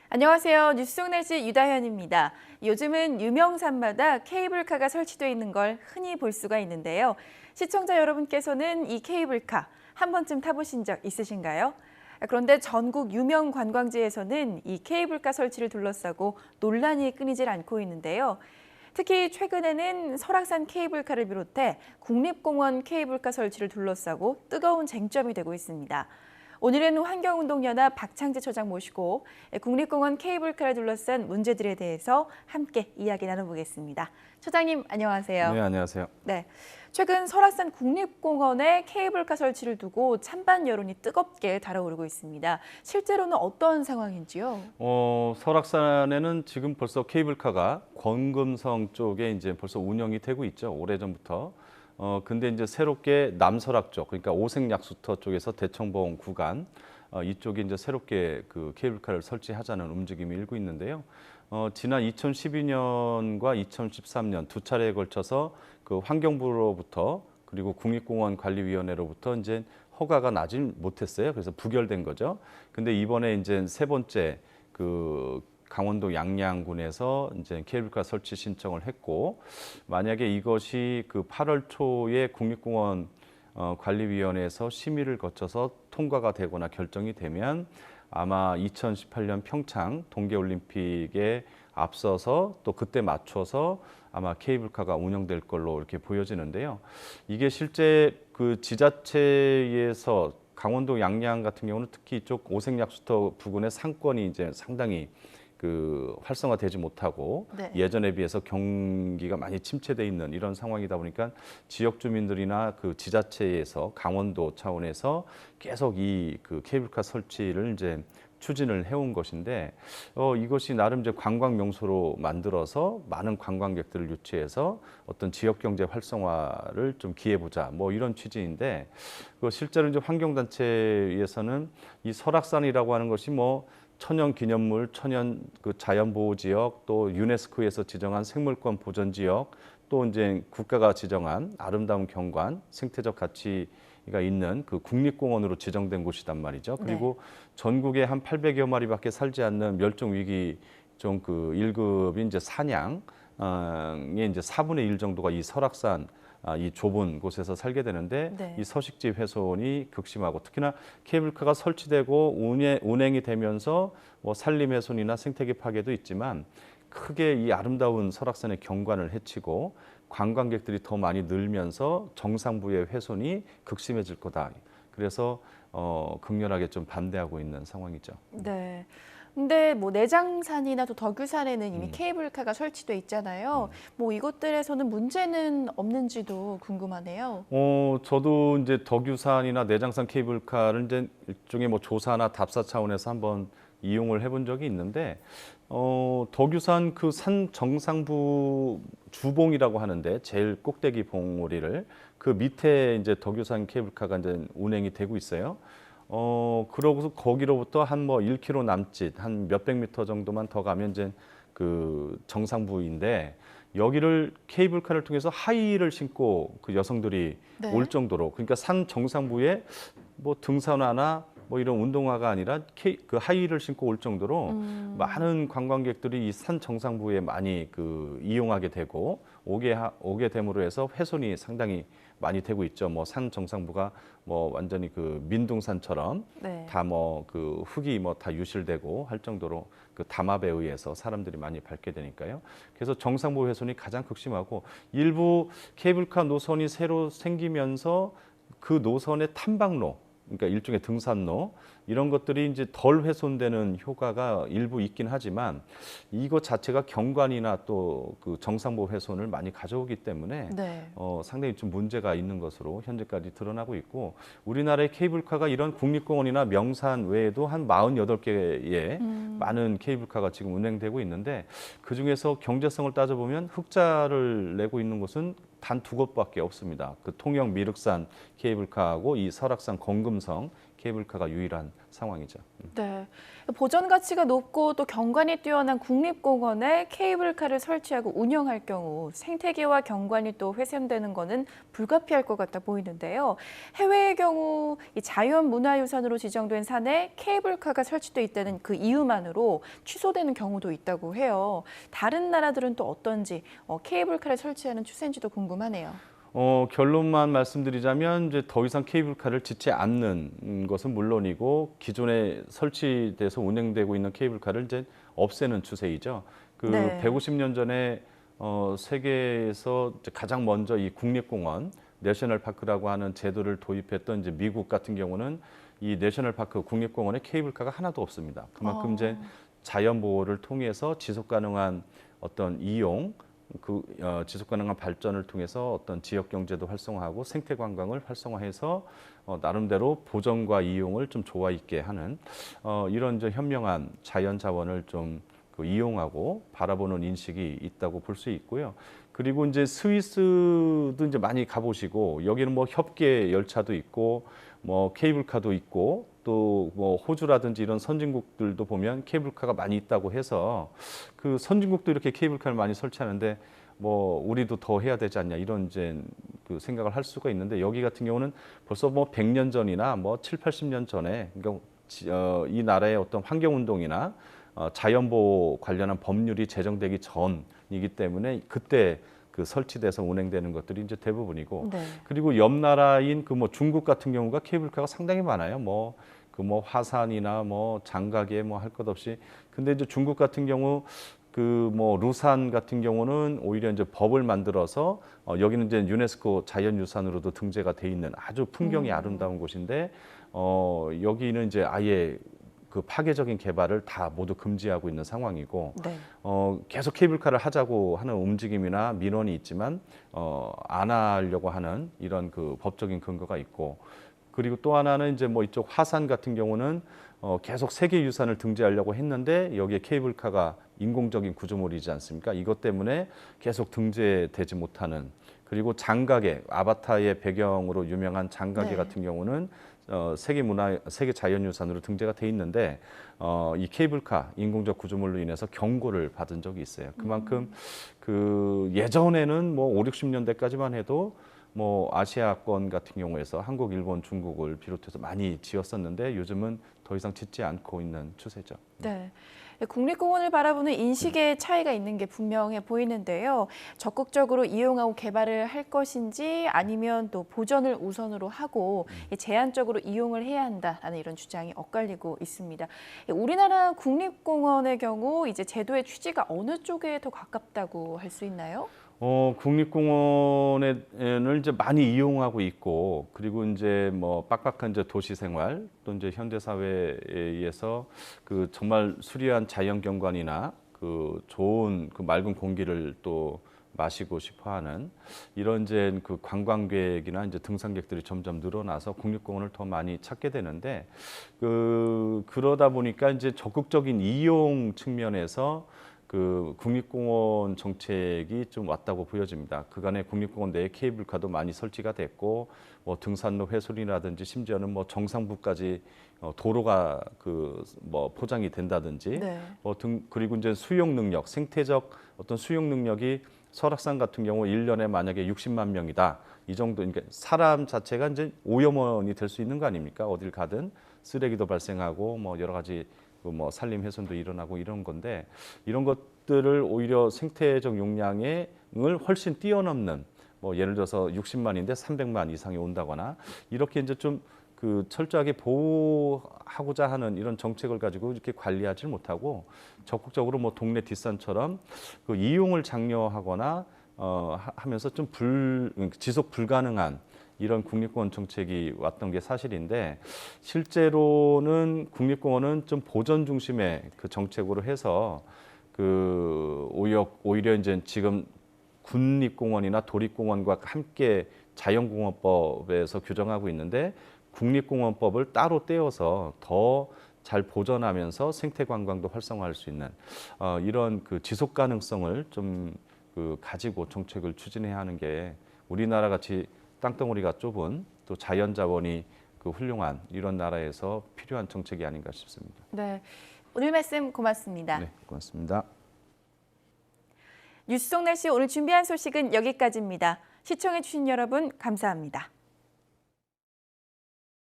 안녕하세요. 뉴스송내시 유다현입니다. 요즘은 유명산마다 케이블카가 설치되어 있는 걸 흔히 볼 수가 있는데요. 시청자 여러분께서는 이 케이블카 한 번쯤 타보신 적 있으신가요? 그런데 전국 유명 관광지에서는 이 케이블카 설치를 둘러싸고 논란이 끊이질 않고 있는데요. 특히 최근에는 설악산 케이블카를 비롯해 국립공원 케이블카 설치를 둘러싸고 뜨거운 쟁점이 되고 있습니다. 오늘은 환경운동연합 박창재 처장 모시고 국립공원 케이블카를 둘러싼 문제들에 대해서 함께 이야기 나눠보겠습니다. 처장님 안녕하세요. 네, 안녕하세요. 네, 최근 설악산 국립공원에 케이블카 설치를 두고 찬반 여론이 뜨겁게 달아오르고 있습니다. 실제로는 어떤 상황인지요? 설악산에는 지금 벌써 케이블카가 권금성 쪽에 이제 벌써 운영이 되고 있죠. 오래전부터. 근데 이제 새롭게 남설악 쪽, 그러니까 오색약수터 쪽에서 대청봉 구간, 이쪽에 이제 새롭게 그 케이블카를 설치하자는 움직임이 일고 있는데요. 지난 2012년과 2013년 두 차례에 걸쳐서 그 환경부로부터 그리고 국립공원관리위원회로부터 이제 허가가 나지 못했어요. 그래서 부결된 거죠. 근데 이번에 이제 세 번째 그 강원도 양양군에서 이제 케이블카 설치 신청을 했고, 만약에 이것이 그 8월 초에 국립공원 관리위원회에서 심의를 거쳐서 통과가 되거나 결정이 되면 아마 2018년 평창 동계올림픽에 앞서서 또 그때 맞춰서 아마 케이블카가 운영될 걸로 이렇게 보여지는데요. 이게 실제 그 지자체에서 강원도 양양 같은 경우는 특히 이쪽 오색약수터 부근의 상권이 이제 상당히 그 활성화되지 못하고 네. 예전에 비해서 경기가 많이 침체돼 있는 이런 상황이다 보니까 지역 주민들이나 그 지자체에서 강원도 차원에서 계속 이 그 케이블카 설치를 이제 추진을 해온 것인데 이것이 나름 이제 관광 명소로 만들어서 많은 관광객들을 유치해서 어떤 지역 경제 활성화를 좀 기해보자 뭐 이런 취지인데 그 실제로 이제 환경단체에서는 이 설악산이라고 하는 것이 뭐 천연 기념물, 천연 그 자연 보호 지역, 또 유네스코에서 지정한 생물권 보전 지역, 또 이제 국가가 지정한 아름다운 경관, 생태적 가치가 있는 그 국립공원으로 지정된 곳이단 말이죠. 그리고 전국에 한 800여 마리밖에 살지 않는 멸종 위기 종 그 1급인 이제 사냥의 이제 4분의 1 정도가 이 설악산 이 좁은 곳에서 살게 되는데 네. 이 서식지 훼손이 극심하고 특히나 케이블카가 설치되고 운행이 되면서 뭐 산림 훼손이나 생태계 파괴도 있지만 크게 이 아름다운 설악산의 경관을 해치고 관광객들이 더 많이 늘면서 정상부의 훼손이 극심해질 거다. 그래서 극렬하게 좀 반대하고 있는 상황이죠. 네. 근데 뭐 내장산이나 또 덕유산에는 이미 케이블카가 설치돼 있잖아요. 뭐 이것들에서는 문제는 없는지도 궁금하네요. 저도 이제 덕유산이나 내장산 케이블카를 이제 일종의 뭐 조사나 답사 차원에서 한번 이용을 해본 적이 있는데, 덕유산 그 산 정상부 주봉이라고 하는데 제일 꼭대기 봉우리를 그 밑에 이제 덕유산 케이블카가 이제 운행이 되고 있어요. 그러고서 거기로부터 한 뭐 1km 남짓 한 몇백 미터 정도만 더 가면 이제 그 정상부인데 여기를 케이블카를 통해서 하이힐을 신고 그 여성들이 네. 올 정도로 그러니까 산 정상부에 뭐 등산화나 뭐 이런 운동화가 아니라 그 하이힐을 신고 올 정도로 많은 관광객들이 이 산 정상부에 많이 그 이용하게 되고 오게 됨으로 해서 훼손이 상당히 많이 되고 있죠. 뭐 산 정상부가 뭐 완전히 그 민둥산처럼 네. 다 뭐 그 흙이 뭐 다 유실되고 할 정도로 그 담합에 의해서 사람들이 많이 밟게 되니까요. 그래서 정상부 훼손이 가장 극심하고 일부 케이블카 노선이 새로 생기면서 그 노선의 탐방로 그러니까 일종의 등산로 이런 것들이 이제 덜 훼손되는 효과가 일부 있긴 하지만 이것 자체가 경관이나 또 그 정상부 훼손을 많이 가져오기 때문에 네. 상당히 좀 문제가 있는 것으로 현재까지 드러나고 있고 우리나라의 케이블카가 이런 국립공원이나 명산 외에도 한 48개의 많은 케이블카가 지금 운행되고 있는데 그중에서 경제성을 따져보면 흑자를 내고 있는 곳은 단 두 곳밖에 없습니다. 그 통영 미륵산 케이블카하고 이 설악산 권금성 케이블카가 유일한 상황이죠. 네. 보전 가치가 높고 또 경관이 뛰어난 국립공원에 케이블카를 설치하고 운영할 경우 생태계와 경관이 또 훼손되는 것은 불가피할 것 같아 보이는데요. 해외의 경우 이 자연문화유산으로 지정된 산에 케이블카가 설치돼 있다는 그 이유만으로 취소되는 경우도 있다고 해요. 다른 나라들은 또 어떤지 케이블카를 설치하는 추세인지도 궁금하네요. 결론만 말씀드리자면 이제 더 이상 케이블카를 짓지 않는 것은 물론이고 기존에 설치돼서 운행되고 있는 케이블카를 이제 없애는 추세이죠. 그 네. 150년 전에 세계에서 이제 가장 먼저 이 국립공원 내셔널 파크라고 하는 제도를 도입했던 이제 미국 같은 경우는 이 내셔널 파크 국립공원에 케이블카가 하나도 없습니다. 그만큼 이제 자연 보호를 통해서 지속 가능한 어떤 이용 지속 가능한 발전을 통해서 어떤 지역 경제도 활성화하고 생태 관광을 활성화해서 나름대로 보전과 이용을 좀 조화 있게 하는 이런 좀 현명한 자연 자원을 좀 이용하고 바라보는 인식이 있다고 볼 수 있고요. 그리고 이제 스위스도 이제 많이 가보시고 여기는 뭐 협계 열차도 있고 뭐 케이블카도 있고 또 뭐 호주라든지 이런 선진국들도 보면 케이블카가 많이 있다고 해서 그 선진국도 이렇게 케이블카를 많이 설치하는데 뭐 우리도 더 해야 되지 않냐 이런 이제 그 생각을 할 수가 있는데 여기 같은 경우는 벌써 뭐 100년 전이나 뭐 7, 80년 전에 그러니까 이 나라의 어떤 환경 운동이나 자연보호 관련한 법률이 제정되기 전이기 때문에 그때 그 설치돼서 운행되는 것들이 이제 대부분이고 네. 그리고 옆 나라인 그 뭐 중국 같은 경우가 케이블카가 상당히 많아요. 뭐 그 뭐 화산이나 뭐 장가게 뭐 할 것 없이 근데 이제 중국 같은 경우 그 뭐 루산 같은 경우는 오히려 이제 법을 만들어서 여기는 이제 유네스코 자연유산으로도 등재가 돼 있는 아주 풍경이 아름다운 곳인데 여기는 이제 아예 그 파괴적인 개발을 다 모두 금지하고 있는 상황이고 네. 계속 케이블카를 하자고 하는 움직임이나 민원이 있지만 안 하려고 하는 이런 그 법적인 근거가 있고 그리고 또 하나는 이제 뭐 이쪽 화산 같은 경우는 계속 세계유산을 등재하려고 했는데 여기에 케이블카가 인공적인 구조물이지 않습니까? 이것 때문에 계속 등재되지 못하는 그리고 장가게 아바타의 배경으로 유명한 장가게 네. 같은 경우는 세계 자연유산으로 등재가 돼 있는데 이 케이블카 인공적 구조물로 인해서 경고를 받은 적이 있어요. 그만큼 그 예전에는 뭐 5, 60년대까지만 해도 뭐 아시아권 같은 경우에서 한국, 일본, 중국을 비롯해서 많이 지었었는데 요즘은 더 이상 짓지 않고 있는 추세죠. 네. 국립공원을 바라보는 인식의 차이가 있는 게 분명해 보이는데요. 적극적으로 이용하고 개발을 할 것인지 아니면 또 보전을 우선으로 하고 제한적으로 이용을 해야 한다라는 이런 주장이 엇갈리고 있습니다. 우리나라 국립공원의 경우 이제 제도의 취지가 어느 쪽에 더 가깝다고 할 수 있나요? 국립공원을 이제 많이 이용하고 있고, 그리고 이제 뭐 빡빡한 이제 도시 생활, 또 이제 현대 사회에 의해서 그 정말 수려한 자연 경관이나 그 좋은 그 맑은 공기를 또 마시고 싶어 하는 이런 이제 그 관광객이나 이제 등산객들이 점점 늘어나서 국립공원을 더 많이 찾게 되는데, 그러다 보니까 이제 적극적인 이용 측면에서 그 국립공원 정책이 좀 왔다고 보여집니다. 그간에 국립공원 내에 케이블카도 많이 설치가 됐고, 뭐 등산로 훼손이라든지 심지어는 뭐 정상부까지 도로가 그 뭐 포장이 된다든지, 네. 그리고 이제 수용 능력, 생태적 어떤 수용 능력이 설악산 같은 경우 1년에 만약에 60만 명이다. 이 정도, 그러니까 사람 자체가 이제 오염원이 될 수 있는 거 아닙니까? 어딜 가든 쓰레기도 발생하고 뭐 여러 가지 뭐 산림 훼손도 일어나고 이런 건데 이런 것들을 오히려 생태적 용량을 훨씬 뛰어넘는 뭐 예를 들어서 60만인데 300만 이상이 온다거나 이렇게 이제 좀 그 철저하게 보호하고자 하는 이런 정책을 가지고 이렇게 관리하지 못하고 적극적으로 뭐 동네 뒷산처럼 그 이용을 장려하거나 하면서 좀 지속 불가능한 이런 국립공원 정책이 왔던 게 사실인데 실제로는 국립공원은 좀 보전 중심의 그 정책으로 해서 그 오히려 이제 지금 군립공원이나 도립공원과 함께 자연공원법에서 규정하고 있는데 국립공원법을 따로 떼어서 더 잘 보전하면서 생태 관광도 활성화할 수 있는 이런 그 지속 가능성을 좀 가지고 정책을 추진해야 하는 게 우리나라 같이 땅덩어리가 좁은 또 자연 자원이 그 훌륭한 이런 나라에서 필요한 정책이 아닌가 싶습니다. 네, 오늘 말씀 고맙습니다. 네, 고맙습니다. 뉴스 속 날씨 오늘 준비한 소식은 여기까지입니다. 시청해주신 여러분 감사합니다.